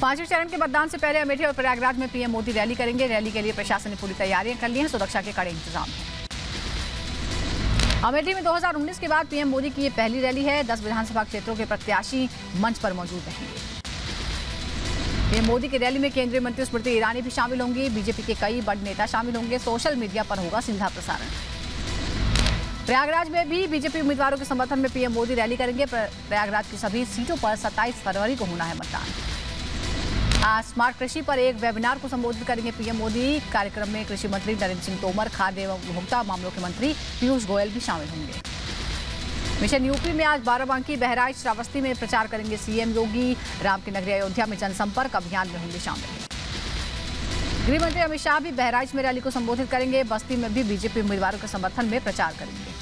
पांचवें चरण के मतदान से पहले अमेठी और प्रयागराज में पीएम मोदी रैली करेंगे। रैली के लिए प्रशासन ने पूरी तैयारियां कर ली हैं। सुरक्षा के कड़े इंतजाम हैं। अमेठी में 2019 के बाद पीएम मोदी की ये पहली रैली है। 10 विधानसभा क्षेत्रों के प्रत्याशी मंच पर मौजूद रहेंगे। पीएम मोदी की रैली में केंद्रीय मंत्री स्मृति ईरानी भी शामिल होंगी। बीजेपी के कई बड़े नेता शामिल होंगे। सोशल मीडिया पर होगा सीधा प्रसारण। प्रयागराज में भी बीजेपी उम्मीदवारों के समर्थन में पीएम मोदी रैली करेंगे। प्रयागराज की सभी सीटों पर 27 फरवरी को होना है मतदान। आज स्मार्ट कृषि पर एक वेबिनार को संबोधित करेंगे पीएम मोदी। कार्यक्रम में कृषि मंत्री नरेंद्र सिंह तोमर, खाद्य एवं उपभोक्ता मामलों के मंत्री पीयूष गोयल भी शामिल होंगे। मिशन यूपी में आज बाराबंकी, बहराइच, श्रावस्ती में प्रचार करेंगे सीएम योगी। राम की नगरी अयोध्या में जनसंपर्क अभियान में होंगे शामिल। गृह मंत्री अमित शाह भी बहराइच में रैली को संबोधित करेंगे। बस्ती में भी बीजेपी उम्मीदवारों के समर्थन में प्रचार करेंगे।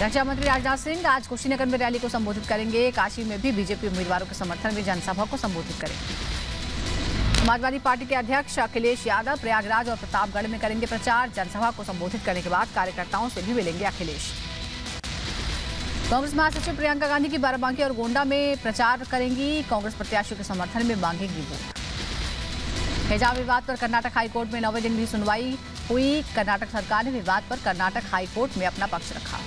रक्षा मंत्री राजनाथ सिंह आज कुशीनगर में रैली को संबोधित करेंगे। काशी में भी बीजेपी उम्मीदवारों के समर्थन में जनसभा को संबोधित करेंगे। समाजवादी पार्टी के अध्यक्ष अखिलेश यादव प्रयागराज और प्रतापगढ़ में करेंगे प्रचार। जनसभा को संबोधित करने के बाद कार्यकर्ताओं से भी मिलेंगे अखिलेश। कांग्रेस महासचिव प्रियंका गांधी की बाराबंकी और गोंडा में प्रचार करेंगी। कांग्रेस प्रत्याशियों के समर्थन में मांगेंगी वोट। हिजाब विवाद पर कर्नाटक हाईकोर्ट में 9वें दिन भी सुनवाई हुई। कर्नाटक सरकार ने विवाद पर कर्नाटक हाईकोर्ट में अपना पक्ष रखा।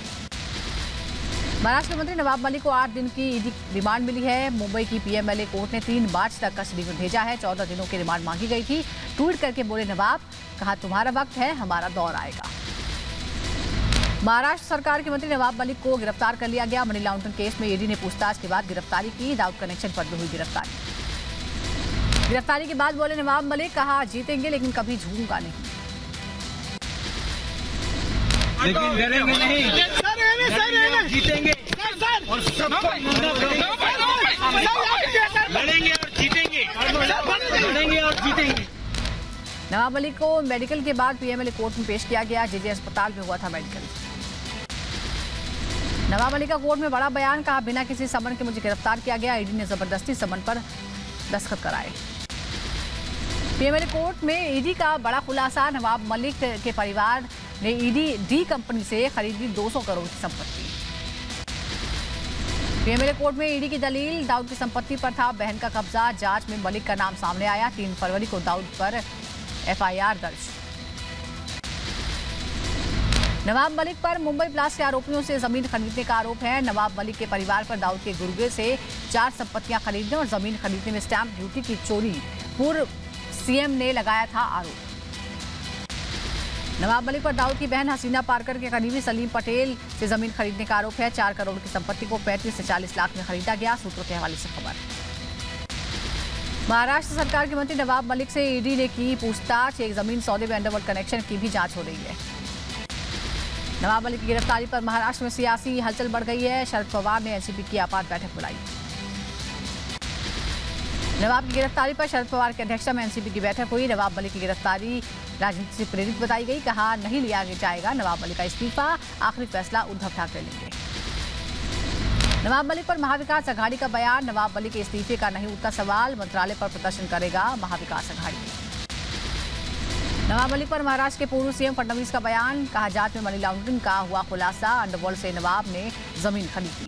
महाराष्ट्र के मंत्री नवाब मलिक को 8 दिन की ईडी रिमांड मिली है। मुंबई की पीएमएलए कोर्ट ने 3 मार्च तक कस्टडी में भेजा है। 14 दिनों की रिमांड मांगी गई थी। ट्वीट करके बोले नवाब, कहा तुम्हारा वक्त है, हमारा दौर आएगा। महाराष्ट्र सरकार के मंत्री नवाब मलिक को गिरफ्तार कर लिया गया। मनी लॉन्ड्रिंग केस में ईडी ने पूछताछ के बाद गिरफ्तारी की। दाऊद कनेक्शन पर भी हुई गिरफ्तारी के बाद बोले नवाब मलिक, कहा जीतेंगे लेकिन कभी झूमूंगा नहीं। लेकिन डरेंगे नहीं, जीतेंगे और लड़ेंगे और जीतेंगे, लड़ेंगे और जीतेंगे। नवाब मलिक को मेडिकल के बाद पीएमएलए कोर्ट में पेश किया गया। जेजे अस्पताल में हुआ था मेडिकल। नवाब मलिक का कोर्ट में बड़ा बयान, कहा बिना किसी समन के मुझे गिरफ्तार किया गया। ईडी ने जबरदस्ती समन पर दस्तखत कराए। पीएमएलए कोर्ट में ईडी का बड़ा खुलासा। नवाब मलिक के परिवार ने ईडी डी कंपनी से खरीदी 200 करोड़ की संपत्ति। पीएमएलए कोर्ट में ईडी की दलील, दाऊद की संपत्ति पर था बहन का कब्जा। जांच में मलिक का नाम सामने आया। 3 फरवरी को दाऊद पर एफआईआर दर्ज। नवाब मलिक पर मुंबई ब्लास्ट के आरोपियों से जमीन खरीदने का आरोप है। नवाब मलिक के परिवार पर दाऊद के गुर्गे से 4 संपत्तियां खरीदने और जमीन खरीदने में स्टैंप ड्यूटी की चोरी पूर्व सीएम ने लगाया था आरोप। नवाब मलिक पर दाऊद की बहन हसीना पारकर के करीबी सलीम पटेल से जमीन खरीदने का आरोप है। 4 करोड़ की संपत्ति को 35 से 40 लाख में खरीदा गया। सूत्रों के हवाले से खबर। महाराष्ट्र सरकार के मंत्री नवाब मलिक से ईडी ने की पूछताछ। एक जमीन सौदे में अंडरवर्ल्ड कनेक्शन की भी जांच हो रही है। नवाब मलिक की गिरफ्तारी पर महाराष्ट्र में सियासी हलचल बढ़ गई है। शरद पवार ने एनसीपी की आपात बैठक बुलाई। नवाब की गिरफ्तारी पर शरद पवार की अध्यक्षता में एनसीपी की बैठक हुई। नवाब मलिक की गिरफ्तारी राजनीति से प्रेरित बताई गई। कहा नहीं लिया जाएगा नवाब मलिक का इस्तीफा। आखिरी फैसला उद्धव ठाकरे लेंगे। नवाब मलिक पर महाविकास अघाड़ी का बयान। नवाब मलिक के इस्तीफे का नहीं उठता सवाल। मंत्रालय पर प्रदर्शन करेगा महाविकास अघाड़ी। नवाब मलिक पर महाराष्ट्र के पूर्व सीएम फडणवीस का बयान। कहा जांच में मनी लॉन्ड्रिंग का हुआ खुलासा। अंडरवर्ल्ड से नवाब ने जमीन खरीदी।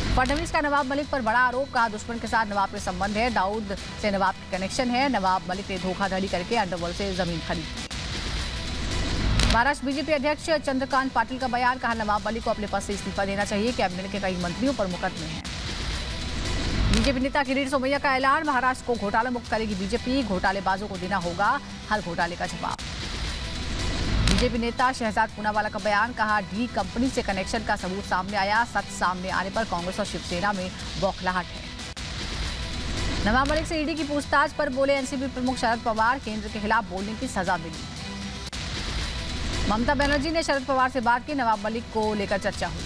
फडणवीस का नवाब मलिक पर बड़ा आरोप। कहा दुश्मन के साथ नवाब के संबंध है। दाऊद से नवाब के कनेक्शन है। नवाब मलिक ने धोखाधड़ी करके अंडरवर्ल्ड से जमीन खरीदी। महाराष्ट्र बीजेपी अध्यक्ष चंद्रकांत पाटिल का बयान। कहा नवाब मलिक को अपने पद से इस्तीफा देना चाहिए। कैबिनेट के कई मंत्रियों पर मुकदमे हैं। बीजेपी नेता किरीट सोमैया का ऐलान। महाराष्ट्र को घोटाला मुक्त करेगी बीजेपी। घोटालेबाजों को देना होगा हर घोटाले का जवाब। बीजेपी नेता शहजाद पूनावाला का बयान। कहा डी कंपनी से कनेक्शन का सबूत सामने आया। सच सामने आने पर कांग्रेस और शिवसेना में बौखलाहट है। नवाब मलिक से ईडी की पूछताछ पर बोले एनसीपी प्रमुख शरद पवार, केंद्र के खिलाफ बोलने की सजा मिली। ममता बनर्जी ने शरद पवार से बात की। नवाब मलिक को लेकर चर्चा हुई।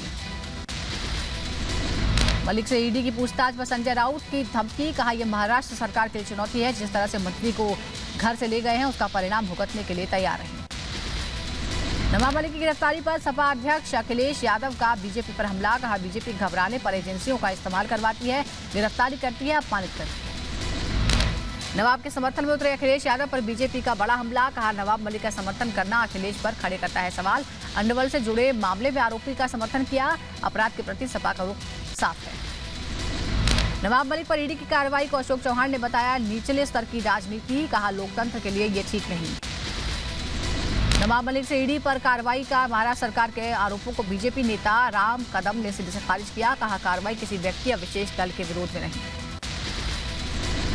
मलिक से ईडी की पूछताछ पर संजय राउत की धमकी। कहा यह महाराष्ट्र सरकार के लिए चुनौती है। जिस तरह से मंत्री को घर से ले गए हैं उसका परिणाम भुगतने के लिए तैयार है। नवाब मलिक की गिरफ्तारी पर सपा अध्यक्ष अखिलेश यादव का बीजेपी पर हमला। कहा बीजेपी घबराने पर एजेंसियों का इस्तेमाल करवाती है, गिरफ्तारी करती है, अपमानित करती है। नवाब के समर्थन में उतरे अखिलेश यादव पर बीजेपी का बड़ा हमला। कहा नवाब मलिक का समर्थन करना अखिलेश पर खड़े करता है सवाल। अंडरवर्ल्ड से जुड़े मामले में आरोपी का समर्थन किया। अपराध के प्रति सपा का रुख साफ है। नवाब मलिक पर ईडी की कार्रवाई को अशोक चौहान ने बताया निचले स्तर की राजनीति, कहा लोकतंत्र के लिए ये ठीक नहीं। नवाब मलिक से ईडी पर कार्रवाई का महाराष्ट्र सरकार के आरोपों को बीजेपी नेता राम कदम ने सिरे से खारिज किया, कहा कार्रवाई किसी व्यक्ति या विशेष दल के विरोध में नहीं।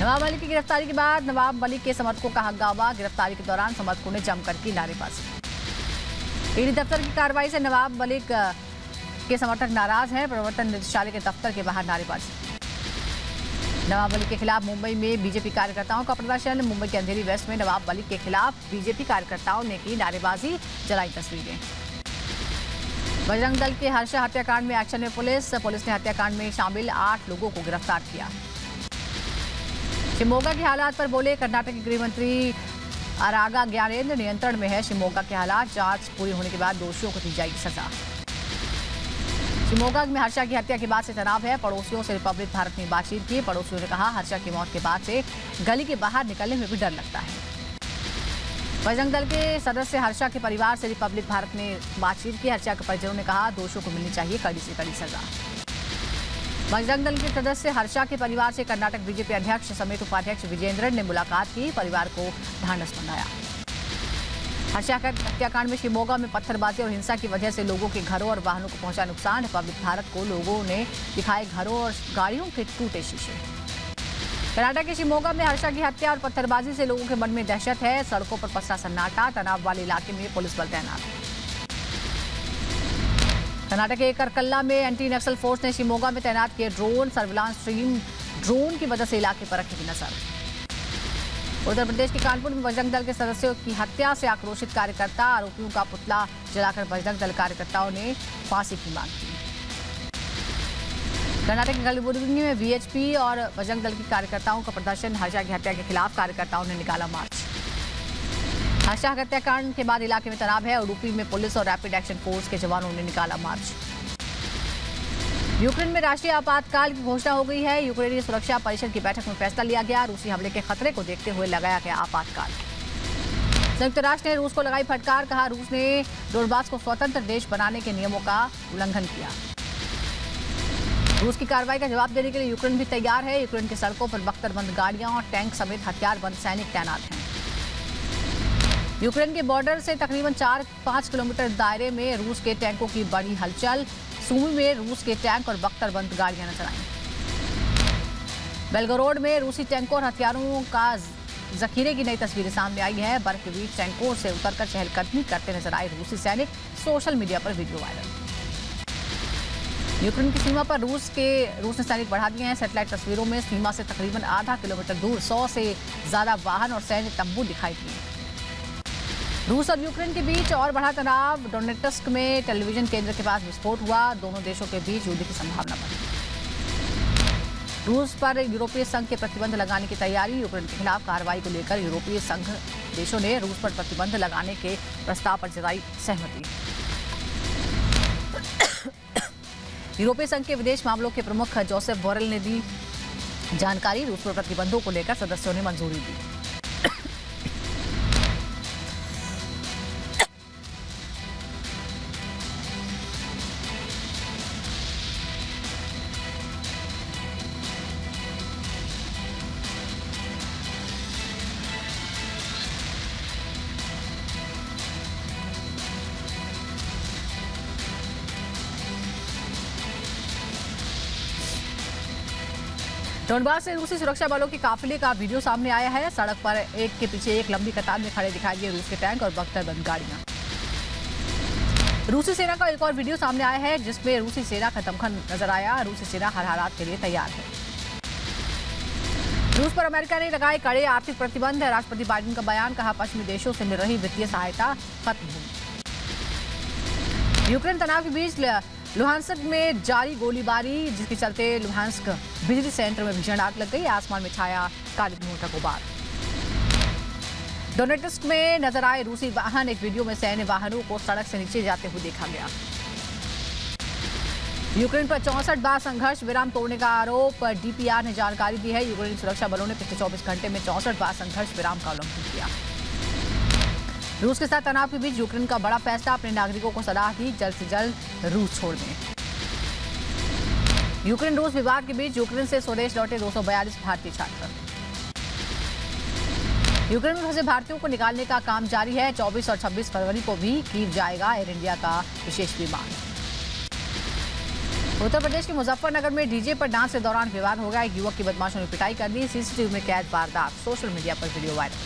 नवाब मलिक की गिरफ्तारी के बाद नवाब मलिक के समर्थकों का हंगामा, गिरफ्तारी के दौरान समर्थकों ने जमकर की नारेबाजी। ईडी दफ्तर की कार्रवाई से नवाब मलिक के समर्थक नाराज हैं, प्रवर्तन निदेशालय के दफ्तर के बाहर नारेबाजी। नवाब मलिक के खिलाफ मुंबई में बीजेपी कार्यकर्ताओं का प्रदर्शन, मुंबई के अंधेरी वेस्ट में नवाब मलिक के खिलाफ बीजेपी कार्यकर्ताओं ने की नारेबाजी, जलाई तस्वीरें। बजरंग दल के हर्षा हत्याकांड में एक्शन में पुलिस ने हत्याकांड में शामिल 8 लोगों को गिरफ्तार किया। शिवमोगा के हालात पर बोले कर्नाटक के गृह मंत्री आरागा ज्ञानेंद्र, नियंत्रण में है शिवमोगा के हालात, जांच पूरी होने के बाद दोषियों को दी जाएगी सजा। शिवमोगा में हर्षा की हत्या के बाद से तनाव है, पड़ोसियों से रिपब्लिक भारत ने बातचीत की। पड़ोसियों ने कहा हर्षा की मौत के बाद से गली के बाहर निकलने में भी डर लगता है। बजरंग दल के सदस्य हर्षा के परिवार से रिपब्लिक भारत ने बातचीत की। हर्षा के परिजनों ने कहा दोषियों को मिलनी चाहिए कड़ी से कड़ी सजा। बजरंग दल के सदस्य हर्षा के परिवार से कर्नाटक बीजेपी अध्यक्ष समेत उपाध्यक्ष विजेंद्रन ने मुलाकात की, परिवार को ढांढस बंधाया। हर्षा हत्याकांड में शिवमोगा में पत्थरबाजी और हिंसा की वजह से लोगों के घरों और वाहनों को पहुंचा नुकसान, रिपब्लिक भारत को लोगों ने दिखाए घरों और गाड़ियों के टूटे शीशे। कर्नाटक के शिवमोगा में हर्षा की हत्या और पत्थरबाजी से लोगों के मन में दहशत है, सड़कों पर पसरा सन्नाटा, तनाव वाले इलाके में पुलिस बल तैनात। कर्नाटक के करकल्ला में एंटी नक्सल फोर्स ने शिवमोगा में तैनात किए ड्रोन, सर्विलांस टीम ड्रोन की वजह से इलाके पर रखेगी नजर। उत्तर प्रदेश के कानपुर में बजरंग दल के सदस्यों की हत्या से आक्रोशित कार्यकर्ता, आरोपियों का पुतला जलाकर बजरंग दल कार्यकर्ताओं ने फांसी की मांग की। कर्नाटक के कलबुर्गी में वीएचपी और बजरंग दल के कार्यकर्ताओं का प्रदर्शन, हर्षा की हत्या के खिलाफ कार्यकर्ताओं ने निकाला मार्च। हर्षा हत्याकांड के बाद इलाके में तनाव है, उडुपी में पुलिस और रैपिड एक्शन फोर्स के जवानों ने निकाला मार्च। यूक्रेन में राष्ट्रीय आपातकाल की घोषणा हो गई है, यूक्रेनी सुरक्षा परिषद की बैठक में फैसला लिया गया, रूसी हमले के खतरे को देखते हुए लगाया गया आपातकाल। संयुक्त राष्ट्र ने रूस को लगाई फटकार, कहा रूस ने डोनबास को स्वतंत्र देश बनाने के नियमों का उल्लंघन किया। रूस की कार्रवाई का जवाब देने के लिए यूक्रेन भी तैयार है, यूक्रेन की सड़कों पर बख्तरबंद गाड़ियां और टैंक समेत हथियारबंद सैनिक तैनात हैं। यूक्रेन के बॉर्डर से तकरीबन 4-5 किलोमीटर दायरे में रूस के टैंकों की बड़ी हलचल, सूमी में रूस के टैंक और बख्तरबंद गाड़ियां नजर आईं। बेलगोरोड में रूसी टैंकों और हथियारों का जखीरे की नई तस्वीरें सामने आई है, बर्फ के बीच टैंकों से उतरकर चहलकदमी करते नजर आए रूसी सैनिक, सोशल मीडिया पर वीडियो वायरल। यूक्रेन की सीमा पर रूस ने सैनिक बढ़ा दिए हैं, सैटेलाइट तस्वीरों में सीमा से तकरीबन आधा किलोमीटर दूर 100 से ज्यादा वाहन और सैन्य तंबू दिखाई दिए। रूस और यूक्रेन के बीच और बढ़ा तनाव, डोनेट्स्क में टेलीविजन केंद्र के पास विस्फोट हुआ, दोनों देशों के बीच युद्ध की संभावना बढ़ी। रूस पर यूरोपीय संघ के प्रतिबंध लगाने की तैयारी, यूक्रेन के खिलाफ कार्रवाई को लेकर यूरोपीय संघ देशों ने रूस पर प्रतिबंध लगाने के प्रस्ताव पर जताई सहमति। यूरोपीय संघ के विदेश मामलों के प्रमुख जोसेफ बोरेल ने दी जानकारी, रूस पर प्रतिबंधों को लेकर सदस्यों ने मंजूरी दी। डोनबास से रूसी सुरक्षा बलों के काफिले का वीडियो सामने आया है, सड़क पर एक के पीछे एक लंबी कतार में खड़े दिखाई दिए रूस के टैंक और बख्तरबंद गाड़ियां। रूसी सेना का एक और वीडियो सामने आया है जिसमें रूसी सेना का दमखम नजर आया, रूसी सेना हर हालात के लिए तैयार है। रूस पर अमेरिका ने लगाए कड़े आर्थिक प्रतिबंध, राष्ट्रपति बाइडेन का बयान, कहा पश्चिमी देशों से मिल रही वित्तीय सहायता खत्म होगी। यूक्रेन तनाव के बीच लुहांस्क में जारी गोलीबारी, जिसके चलते लुहांस्क बिजली संयंत्र में भीषण आग लग गई, आसमान में छाया काले धुएं का गुबार। डोनेट्स्क में नजर आए रूसी वाहन, एक वीडियो में सैन्य वाहनों को सड़क से नीचे जाते हुए देखा गया। यूक्रेन पर 64 बार संघर्ष विराम तोड़ने का आरोप, डीपीआर ने जानकारी दी है, यूक्रेनी सुरक्षा बलों ने पिछले 24 घंटे में 64 बार संघर्ष विराम का उल्लंघन किया। रूस के साथ तनाव के बीच यूक्रेन का बड़ा फैसला, अपने नागरिकों को सलाह दी जल्द से जल्द रूस छोड़ दें। यूक्रेन रूस विवाद के बीच यूक्रेन से स्वदेश लौटे 242 भारतीय छात्र। यूक्रेन में फंसे भारतीयों को निकालने का काम जारी है। 24 और 26 फरवरी को भी कीव जाएगा एयर इंडिया का विशेष विमान। उत्तर प्रदेश के मुजफ्फरनगर में डीजे पर डांस के दौरान विवाद हो गया। एक युवक की बदमाशों ने पिटाई कर दी। सीसीटीवी में कैद वारदात, सोशल मीडिया पर वीडियो वायरल।